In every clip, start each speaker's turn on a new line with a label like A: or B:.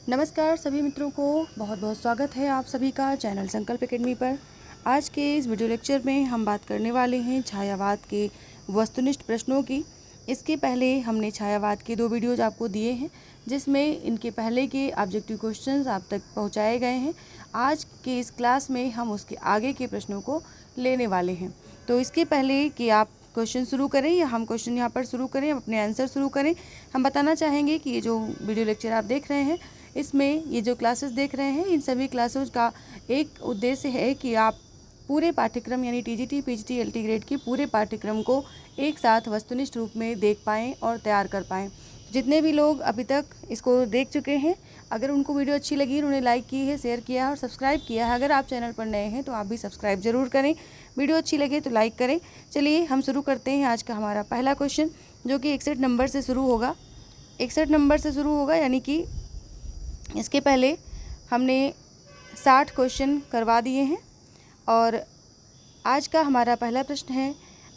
A: नमस्कार सभी मित्रों को बहुत बहुत स्वागत है आप सभी का चैनल संकल्प एकेडमी पर। आज के इस वीडियो लेक्चर में हम बात करने वाले हैं छायावाद के वस्तुनिष्ठ प्रश्नों की। इसके पहले हमने छायावाद के 2 वीडियोज़ आपको दिए हैं जिसमें इनके पहले के ऑब्जेक्टिव क्वेश्चंस आप तक पहुंचाए गए हैं। आज के इस क्लास में हम उसके आगे के प्रश्नों को लेने वाले हैं। तो इसके पहले कि आप क्वेश्चन शुरू करें या हम क्वेश्चन यहाँ पर शुरू करें, अपने आंसर शुरू करें, हम बताना चाहेंगे कि ये जो वीडियो लेक्चर आप देख रहे हैं इसमें ये जो क्लासेस देख रहे हैं इन सभी क्लासेस का एक उद्देश्य है कि आप पूरे पाठ्यक्रम यानी टीजीटी, पीजीटी, एलटी ग्रेड के पूरे पाठ्यक्रम को एक साथ वस्तुनिष्ठ रूप में देख पाएँ और तैयार कर पाएँ। जितने भी लोग अभी तक इसको देख चुके हैं, अगर उनको वीडियो अच्छी लगी, उन्होंने लाइक की है, शेयर किया है और सब्सक्राइब किया है। अगर आप चैनल पर नए हैं तो आप भी सब्सक्राइब जरूर करें। वीडियो अच्छी लगे तो लाइक करें। चलिए हम शुरू करते हैं आज का हमारा पहला क्वेश्चन, जो कि 61 नंबर से शुरू होगा। 61 नंबर से शुरू होगा यानी कि इसके पहले हमने 60 क्वेश्चन करवा दिए हैं। और आज का हमारा पहला प्रश्न है,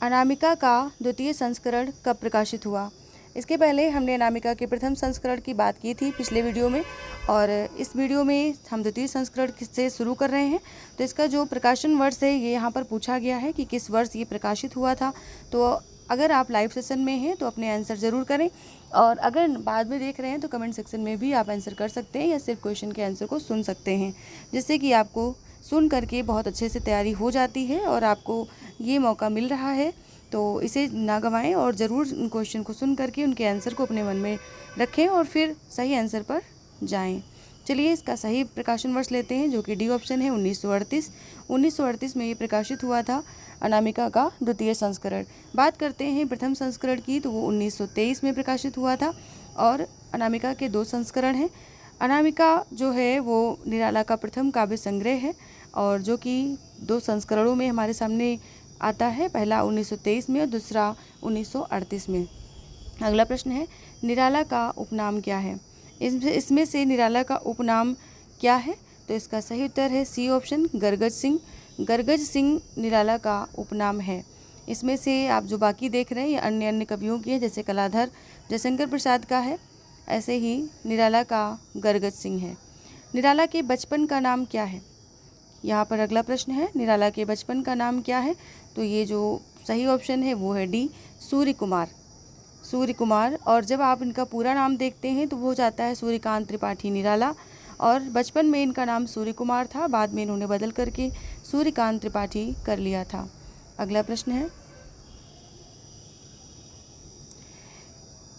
A: अनामिका का द्वितीय संस्करण कब प्रकाशित हुआ। इसके पहले हमने अनामिका के प्रथम संस्करण की बात की थी पिछले वीडियो में, और इस वीडियो में हम द्वितीय संस्करण से शुरू कर रहे हैं। तो इसका जो प्रकाशन वर्ष है ये यहाँ पर पूछा गया है कि किस वर्ष ये प्रकाशित हुआ था। तो अगर आप लाइव सेशन में हैं तो अपने आंसर ज़रूर करें, और अगर बाद में देख रहे हैं तो कमेंट सेक्शन में भी आप आंसर कर सकते हैं या सिर्फ क्वेश्चन के आंसर को सुन सकते हैं, जिससे कि आपको सुन करके बहुत अच्छे से तैयारी हो जाती है और आपको ये मौका मिल रहा है। तो इसे ना गंवाएं और ज़रूर क्वेश्चन को सुन करके उनके आंसर को अपने मन में रखें और फिर सही आंसर पर जाएं। चलिए इसका सही प्रकाशन वर्ष लेते हैं, जो कि डी ऑप्शन है 1938। 1938 में ये प्रकाशित हुआ था अनामिका का द्वितीय संस्करण। बात करते हैं प्रथम संस्करण की, तो वो 1923 में प्रकाशित हुआ था। और अनामिका के 2 संस्करण हैं। अनामिका जो है वो निराला का प्रथम काव्य संग्रह है, और जो कि 2 संस्करणों में हमारे सामने आता है, पहला 1923 में और दूसरा 1938 में। अगला प्रश्न है, निराला का उपनाम क्या है। इसमें से निराला का उपनाम क्या है। तो इसका सही उत्तर है सी ऑप्शन, गरगज सिंह। गरगज सिंह निराला का उपनाम है। इसमें से आप जो बाकी देख रहे हैं ये अन्य अन्य कवियों की है, जैसे कलाधर जयशंकर प्रसाद का है, ऐसे ही निराला का गरगज सिंह है। निराला के बचपन का नाम क्या है। यहाँ पर अगला प्रश्न है, निराला के बचपन का नाम क्या है। तो ये जो सही ऑप्शन है वो है डी, सूर्य कुमार। सूर्य कुमार। और जब आप इनका पूरा नाम देखते हैं तो वो हो जाता है सूर्यकांत त्रिपाठी निराला, और बचपन में इनका नाम सूर्य कुमार था, बाद में इन्होंने बदल करके सूर्यकांत त्रिपाठी कर लिया था। अगला प्रश्न है,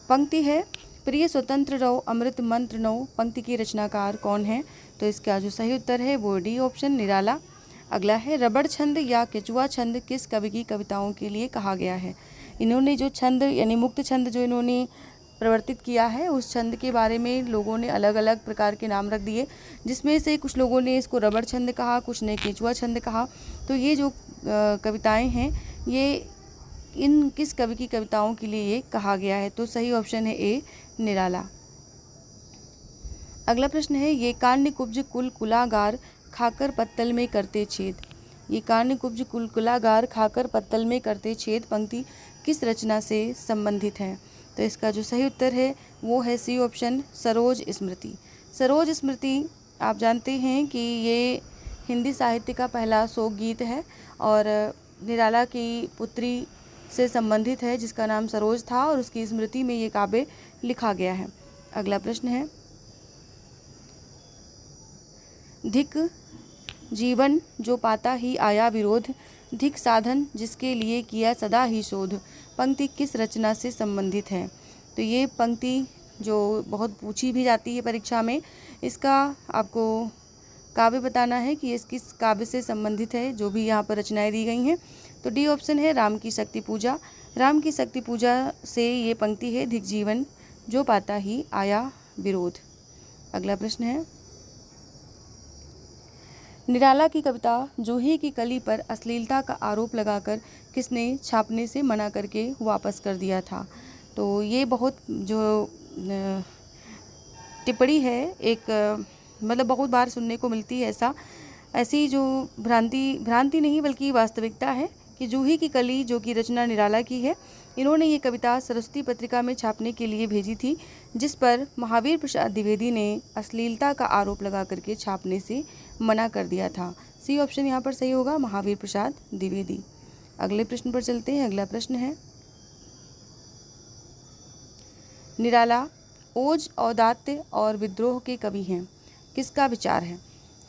A: पंक्ति है, प्रिय स्वतंत्र रहो अमृत मंत्र नो, पंक्ति की रचनाकार कौन है। तो इसका जो सही उत्तर है वो डी ऑप्शन, निराला। अगला है, रबड़ छंद या केचुआ छंद किस कवि की कविताओं के लिए कहा गया है। इन्होंने जो छंद यानी मुक्त छंद जो इन्होंने प्रवर्तित किया है, उस छंद के बारे में लोगों ने अलग अलग प्रकार के नाम रख दिए, जिसमें से कुछ लोगों ने इसको रबड़ छंद कहा, कुछ ने केचुआ छंद कहा। तो ये जो कविताएं हैं ये इन किस कवि की कविताओं के लिए ये कहा गया है। तो सही ऑप्शन है ए, निराला। अगला प्रश्न है, ये कान्य कुब्ज कुल कुलागार खाकर पत्तल में करते छेद। ये कान्य कुब्ज कुल कुलागार खाकर पत्तल में करते छेद पंक्ति किस रचना से संबंधित है। तो इसका जो सही उत्तर है वो है सी ऑप्शन, सरोज स्मृति। सरोज स्मृति आप जानते हैं कि ये हिंदी साहित्य का पहला शोक गीत है और निराला की पुत्री से संबंधित है जिसका नाम सरोज था, और उसकी स्मृति में ये काव्य लिखा गया है। अगला प्रश्न है, धिक जीवन जो पाता ही आया विरोध, धिक साधन जिसके लिए किया सदा ही शोध, पंक्ति किस रचना से संबंधित है। तो ये पंक्ति जो बहुत पूछी भी जाती है परीक्षा में, इसका आपको काव्य बताना है कि इस किस काव्य से संबंधित है, जो भी यहाँ पर रचनाएं दी गई हैं। तो डी ऑप्शन है, राम की शक्ति पूजा। राम की शक्ति पूजा से ये पंक्ति है, धिक जीवन जो पाता ही आया विरोध। अगला प्रश्न है, निराला की कविता जूही की कली पर अश्लीलता का आरोप लगाकर किसने छापने से मना करके वापस कर दिया था। तो ये बहुत जो टिप्पणी है, एक मतलब बहुत बार सुनने को मिलती है ऐसी जो भ्रांति नहीं बल्कि वास्तविकता है कि जूही की कली जो कि रचना निराला की है, इन्होंने ये कविता सरस्वती पत्रिका में छापने के लिए भेजी थी, जिस पर महावीर प्रसाद द्विवेदी ने अश्लीलता का आरोप लगा करके छापने से मना कर दिया था। सी ऑप्शन यहाँ पर सही होगा, महावीर प्रसाद द्विवेदी। अगले प्रश्न पर चलते हैं। अगला प्रश्न है, निराला ओज, औदात्य और विद्रोह के कवि हैं, किसका विचार है?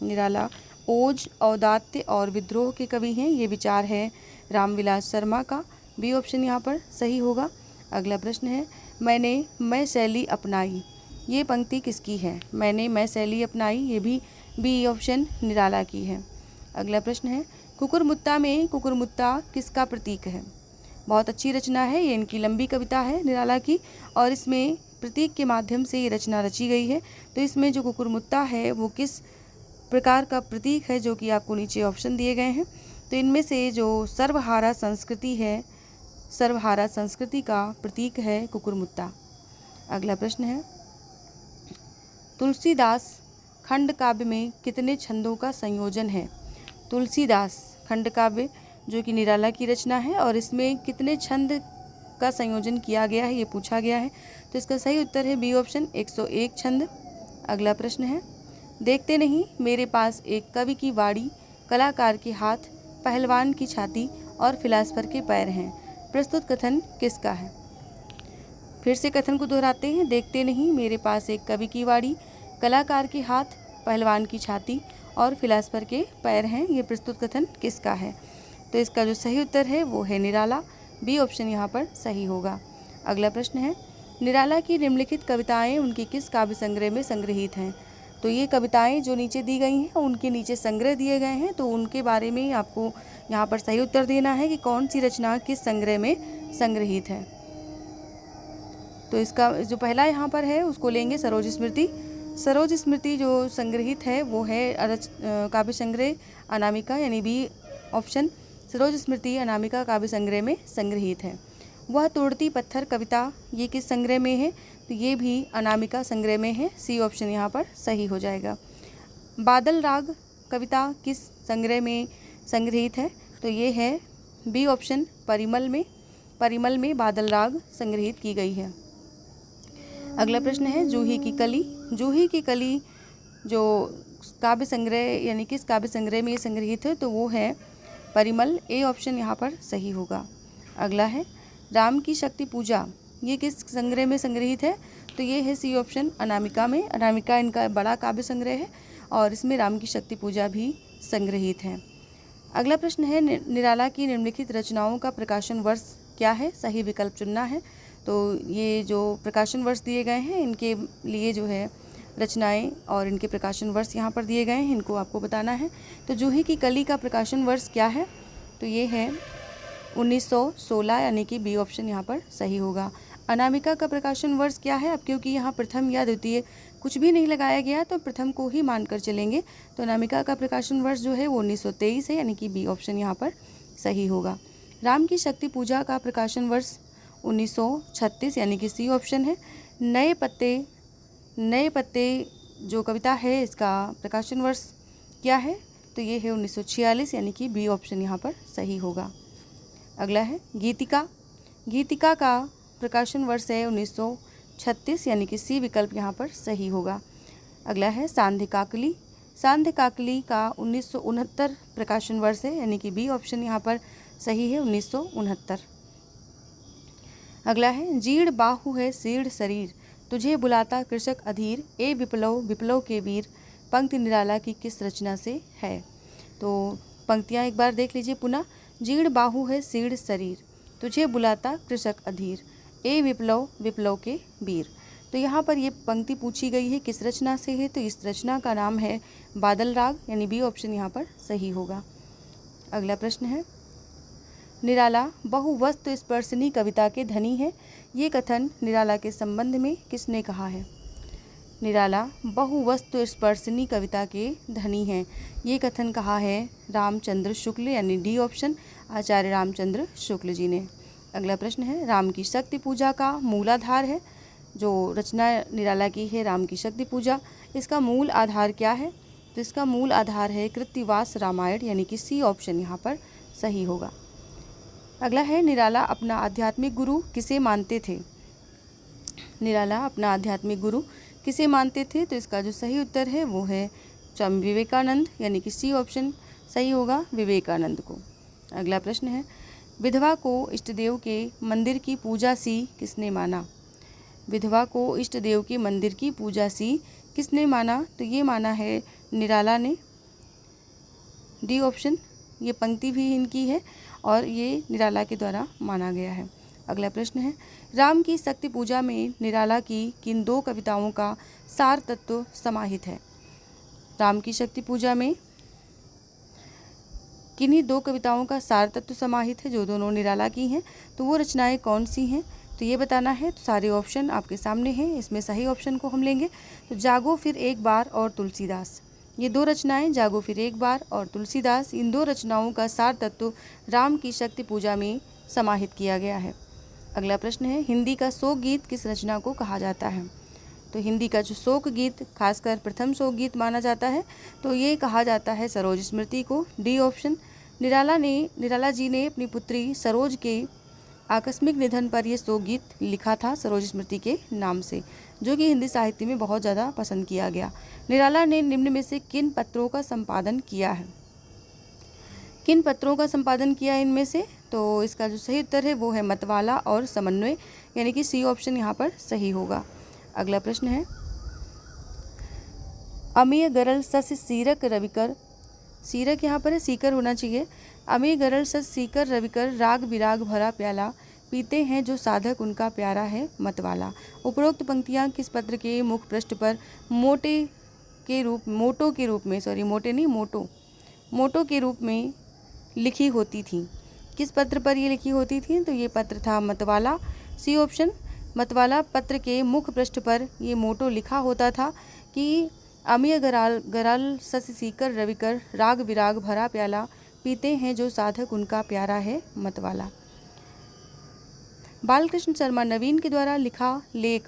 A: निराला ओज, औदात्य और विद्रोह के कवि हैं, ये विचार है रामविलास शर्मा का। बी ऑप्शन यहाँ पर सही होगा। अगला प्रश्न है, मैंने मैं शैली अपनाई, ये पंक्ति किसकी है? मैंने मैं शैली अपनाई, ये भी बी ऑप्शन निराला की है। अगला प्रश्न है, कुकुरमुत्ता में कुकुरमुत्ता किसका प्रतीक है? बहुत अच्छी रचना है, ये इनकी लंबी कविता है निराला की, और इसमें प्रतीक के माध्यम से ये रचना रची गई है। तो इसमें जो कुकुरमुत्ता है वो किस प्रकार का प्रतीक है, जो कि आपको नीचे ऑप्शन दिए गए हैं। तो इनमें से जो सर्वहारा संस्कृति है, सर्वहारा संस्कृति का प्रतीक है कुकुरमुत्ता। अगला प्रश्न है, तुलसीदास खंड काव्य में कितने छंदों का संयोजन है? तुलसीदास खंड काव्य जो कि निराला की रचना है, और इसमें कितने छंद का संयोजन किया गया है, ये पूछा गया है। तो इसका सही उत्तर है बी ऑप्शन, 101 छंद। अगला प्रश्न है, देखते नहीं मेरे पास एक कवि की वाड़ी, कलाकार के हाथ, पहलवान की छाती और फिलासफर के पैर हैं, प्रस्तुत कथन किसका है? फिर से कथन को दोहराते हैं। देखते नहीं मेरे पास एक कवि की वाड़ी, कलाकार के हाथ, पहलवान की छाती और फिलासफर के पैर हैं, ये प्रस्तुत कथन किसका है? तो इसका जो सही उत्तर है वो है निराला। बी ऑप्शन यहाँ पर सही होगा। अगला प्रश्न है, निराला की निम्नलिखित कविताएं उनके किस काव्य संग्रह में संग्रहित हैं? तो ये कविताएं जो नीचे दी गई हैं उनके नीचे संग्रह दिए गए हैं, तो उनके बारे में आपको यहाँ पर सही उत्तर देना है कि कौन सी रचना किस संग्रह में संग्रहित है। तो इसका जो पहला यहाँ पर है उसको लेंगे सरोज स्मृति। सरोज स्मृति जो संग्रहित है वो है काव्य संग्रह अनामिका, यानी बी ऑप्शन, सरोज स्मृति अनामिका काव्य संग्रह में संग्रहित है। वह तोड़ती पत्थर कविता, ये किस संग्रह में है? तो ये भी अनामिका संग्रह में है। सी ऑप्शन यहाँ पर सही हो जाएगा। बादल राग कविता किस संग्रह में संग्रहित है? तो ये है बी ऑप्शन, परिमल में। परिमल में बादल राग संग्रहित की गई है। अगला प्रश्न है, जूही की कली। जूही की कली जो काव्य संग्रह यानी किस काव्य संग्रह में ये संग्रहित है? तो वो है परिमल। ए ऑप्शन यहाँ पर सही होगा। अगला है, राम की शक्ति पूजा, ये किस संग्रह में संग्रहित है? तो ये है सी ऑप्शन, अनामिका में। अनामिका इनका बड़ा काव्य संग्रह है और इसमें राम की शक्ति पूजा भी संग्रहित है। अगला प्रश्न है, निराला की निम्नलिखित रचनाओं का प्रकाशन वर्ष क्या है? सही विकल्प चुनना है। तो ये जो प्रकाशन वर्ष दिए गए हैं इनके लिए जो है रचनाएं और इनके प्रकाशन वर्ष यहाँ पर दिए गए हैं, इनको आपको बताना है। तो जूही की कली का प्रकाशन वर्ष क्या है? तो ये है 1916, यानी कि बी ऑप्शन यहाँ पर सही होगा। अनामिका का प्रकाशन वर्ष क्या है? अब क्योंकि यहाँ प्रथम या द्वितीय कुछ भी नहीं लगाया गया तो प्रथम को ही मानकर चलेंगे। तो अनामिका का प्रकाशन वर्ष जो है वो 1923 है, यानी कि बी ऑप्शन यहाँ पर सही होगा। राम की शक्ति पूजा का प्रकाशन वर्ष 1936, यानी कि सी ऑप्शन है। नए पत्ते जो कविता है इसका प्रकाशन वर्ष क्या है? तो ये है 1946, यानी कि बी ऑप्शन यहाँ पर सही होगा। अगला है, गीतिका। गीतिका का प्रकाशन वर्ष है 1936, यानी कि सी विकल्प यहाँ पर सही होगा। अगला है, सांध्य काकली। सांध्य काकली का 1969 प्रकाशन वर्ष है, यानी कि बी ऑप्शन यहाँ पर सही है, 1969। अगला है, जीर्ण बाहु है शीर्ण शरीर, तुझे बुलाता कृषक अधीर, ए विप्लव विप्लव के वीर, पंक्ति निराला की किस रचना से है? तो पंक्तियाँ एक बार देख लीजिए पुनः। जीर्ण बाहु है शीर्ण शरीर, तुझे बुलाता कृषक अधीर, ए विप्लव विप्लव के वीर। तो यहाँ पर ये पंक्ति पूछी गई है किस रचना से है? तो इस रचना का नाम है बादल राग, यानी बी ऑप्शन यहाँ पर सही होगा। अगला प्रश्न है, निराला बहुवस्तु स्पर्शनी कविता के धनी है, ये कथन निराला के संबंध में किसने कहा है? निराला बहुवस्तु स्पर्शनी कविता के धनी हैं, ये कथन कहा है रामचंद्र शुक्ल, यानी डी ऑप्शन, आचार्य रामचंद्र शुक्ल जी ने। अगला प्रश्न है, राम की शक्ति पूजा का मूलाधार है, जो रचना निराला की है राम की शक्ति पूजा, इसका मूल आधार क्या है? तो इसका मूल आधार है कृत्तिवास रामायण, यानी कि सी ऑप्शन यहाँ पर सही होगा। अगला है, निराला अपना आध्यात्मिक गुरु किसे मानते थे? निराला अपना आध्यात्मिक गुरु किसे मानते थे? तो इसका जो सही उत्तर है वो है स्वामी विवेकानंद, यानी कि सी ऑप्शन सही होगा, विवेकानंद को। अगला प्रश्न है, विधवा को इष्टदेव के मंदिर की पूजा सी किसने माना? विधवा को इष्टदेव के मंदिर की पूजा सी किसने माना? तो ये माना है निराला ने, डी ऑप्शन। ये पंक्ति भी इनकी है और ये निराला के द्वारा माना गया है। अगला प्रश्न है, राम की शक्ति पूजा में निराला की किन 2 कविताओं का सार तत्व समाहित है? राम की शक्ति पूजा में किन्हीं 2 कविताओं का सार तत्व समाहित है जो दोनों निराला की हैं, तो वो रचनाएं कौन सी हैं? तो ये बताना है। तो सारे ऑप्शन आपके सामने हैं, इसमें सही ऑप्शन को हम लेंगे। तो जागो फिर एक बार और तुलसीदास, ये 2 रचनाएं जागो फिर एक बार और तुलसीदास, इन 2 रचनाओं का सार तत्व राम की शक्ति पूजा में समाहित किया गया है। अगला प्रश्न है, हिंदी का शोक गीत किस रचना को कहा जाता है? तो हिंदी का जो शोक गीत, खासकर प्रथम शोक गीत माना जाता है, तो ये कहा जाता है सरोज स्मृति को, डी ऑप्शन। निराला जी ने अपनी पुत्री सरोज के आकस्मिक निधन पर यह शोक गीत लिखा था सरोज स्मृति के नाम से, जो कि हिंदी साहित्य में बहुत ज़्यादा पसंद किया गया। निराला ने निम्न में से किन पत्रों का संपादन किया है? किन पत्रों का संपादन किया है इनमें से? तो इसका जो सही उत्तर है वो है मतवाला और समन्वय, यानी कि सी ऑप्शन यहाँ पर सही होगा। अगला प्रश्न है, अमीय गरल सस सीरक रविकर, सीरक यहाँ पर है, सीकर होना चाहिए। अमीय गरल सस सीकर रविकर राग विराग भरा प्याला, पीते हैं जो साधक उनका प्यारा है मतवाला। उपरोक्त पंक्तियाँ किस पत्र के मुख पृष्ठ पर मोटो के रूप में लिखी होती थी? किस पत्र पर ये लिखी होती थी? तो ये पत्र था मतवाला, सी ऑप्शन। मतवाला पत्र के मुख पृष्ठ पर ये मोटो लिखा होता था कि अमीय गराल सस सीकर रविकर राग विराग भरा प्याला, पीते हैं जो साधक उनका प्यारा है मतवाला। बालकृष्ण शर्मा नवीन के द्वारा लिखा लेख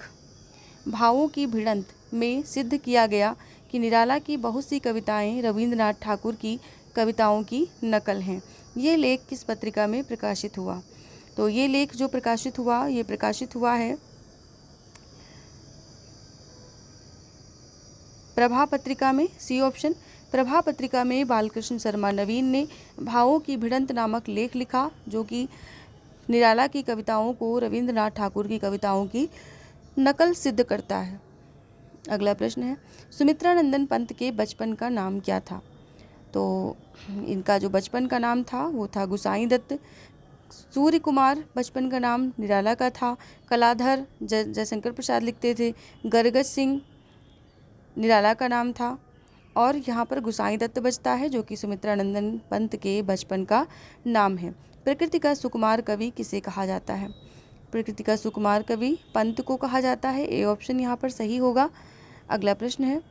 A: भावों की भिड़ंत में सिद्ध किया गया कि निराला की बहुत सी कविताएं रविंद्रनाथ ठाकुर की कविताओं की नकल हैं। ये लेख किस पत्रिका में प्रकाशित हुआ? तो ये लेख जो प्रकाशित हुआ, ये प्रकाशित हुआ है प्रभा पत्रिका में, सी ऑप्शन। प्रभा पत्रिका में बालकृष्ण शर्मा नवीन ने भावों की भिड़ंत नामक लेख लिखा, जो कि निराला की कविताओं को रविंद्रनाथ ठाकुर की कविताओं की नकल सिद्ध करता है। अगला प्रश्न है, सुमित्रानंदन पंत के बचपन का नाम क्या था? तो इनका जो बचपन का नाम था वो था गुसाई दत्त। सूर्य कुमार बचपन का नाम निराला का था। कलाधर जयशंकर प्रसाद लिखते थे। गरगज सिंह निराला का नाम था और यहाँ पर गुसाई दत्त बचता है, जो कि सुमित्रानंदन पंत के बचपन का नाम है। प्रकृति का सुकुमार कवि किसे कहा जाता है? प्रकृति का सुकुमार कवि पंत को कहा जाता है, ए ऑप्शन यहाँ पर सही होगा। अगला प्रश्न है,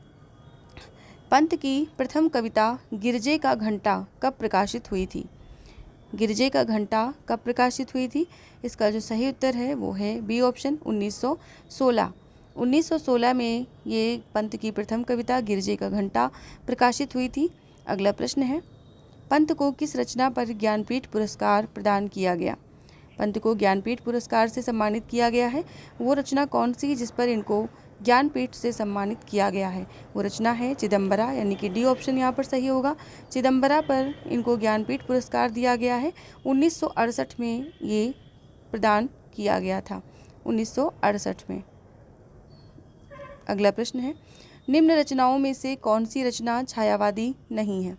A: पंत की प्रथम कविता गिरजे का घंटा कब प्रकाशित हुई थी? गिरजे का घंटा कब प्रकाशित हुई थी? इसका जो सही उत्तर है वो है बी ऑप्शन, 1916। 1916 में ये पंत की प्रथम कविता गिरजे का घंटा प्रकाशित हुई थी। अगला प्रश्न है, पंत को किस रचना पर ज्ञानपीठ पुरस्कार प्रदान किया गया? पंत को ज्ञानपीठ पुरस्कार से सम्मानित किया गया है। वो रचना कौन सी जिस पर इनको ज्ञानपीठ से सम्मानित किया गया है? वो रचना है चिदम्बरा, यानी कि डी ऑप्शन यहाँ पर सही होगा। चिदम्बरा पर इनको ज्ञानपीठ पुरस्कार दिया गया है। 1968 में ये प्रदान किया गया था, 1968 में। अगला प्रश्न है, निम्न रचनाओं में से कौन सी रचना छायावादी नहीं है?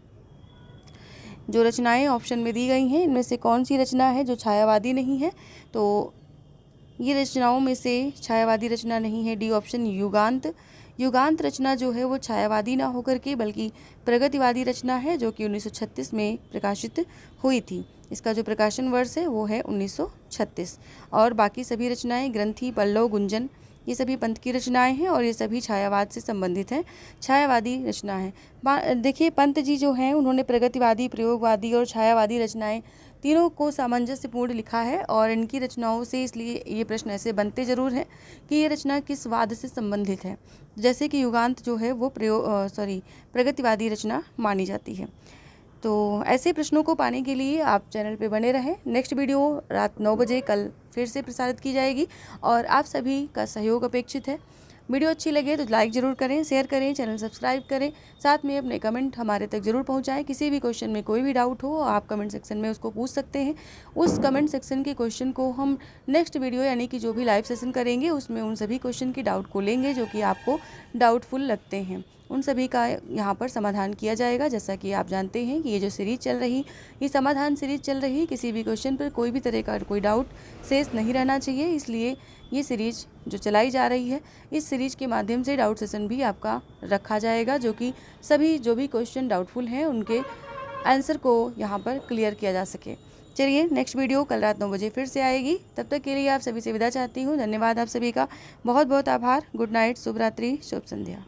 A: जो रचनाएं ऑप्शन में दी गई हैं इनमें से कौन सी रचना है जो छायावादी नहीं है? तो ये रचनाओं में से छायावादी रचना नहीं है, डी ऑप्शन युगांत। युगांत रचना जो है वो छायावादी ना होकर के बल्कि प्रगतिवादी रचना है, जो कि 1936 में प्रकाशित हुई थी। इसका जो प्रकाशन वर्ष है वो है 1936। और बाकी सभी रचनाएं ग्रंथि, पल्लव, गुंजन, ये सभी पंत की रचनाएं हैं और ये सभी छायावाद से संबंधित हैं, छायावादी रचना है। देखिए, पंत जी जो हैं उन्होंने प्रगतिवादी, प्रयोगवादी और छायावादी रचनाएं तीनों को सामंजस्यपूर्ण लिखा है और इनकी रचनाओं से इसलिए ये प्रश्न ऐसे बनते जरूर हैं कि ये रचना किस वाद से संबंधित है। जैसे कि युगांत जो है वो प्रगतिवादी रचना मानी जाती है। तो ऐसे प्रश्नों को पाने के लिए आप चैनल पे बने रहें। नेक्स्ट वीडियो रात 9 बजे कल फिर से प्रसारित की जाएगी और आप सभी का सहयोग अपेक्षित है। वीडियो अच्छी लगे तो लाइक ज़रूर करें, शेयर करें, चैनल सब्सक्राइब करें, साथ में अपने कमेंट हमारे तक ज़रूर पहुंचाएं। किसी भी क्वेश्चन में कोई भी डाउट हो आप कमेंट सेक्शन में उसको पूछ सकते हैं। उस कमेंट सेक्शन के क्वेश्चन को हम नेक्स्ट वीडियो यानी कि जो भी लाइव सेशन करेंगे उसमें उन सभी क्वेश्चन की डाउट को लेंगे जो कि आपको डाउटफुल लगते हैं। उन सभी का यहाँ पर समाधान किया जाएगा। जैसा कि आप जानते हैं कि ये जो सीरीज़ चल रही, ये समाधान सीरीज़ चल रही, किसी भी क्वेश्चन पर कोई भी तरह का कोई डाउट शेष नहीं रहना चाहिए, इसलिए ये सीरीज़ जो चलाई जा रही है, इस सीरीज़ के माध्यम से डाउट सेशन भी आपका रखा जाएगा, जो कि सभी जो भी क्वेश्चन डाउटफुल हैं उनके आंसर को यहाँ पर क्लियर किया जा सके। चलिए नेक्स्ट वीडियो कल रात 9 बजे फिर से आएगी। तब तक के लिए आप सभी से विदा चाहती हूँ। धन्यवाद आप सभी का, बहुत बहुत आभार। गुड नाइट, शुभ रात्रि, शुभ संध्या।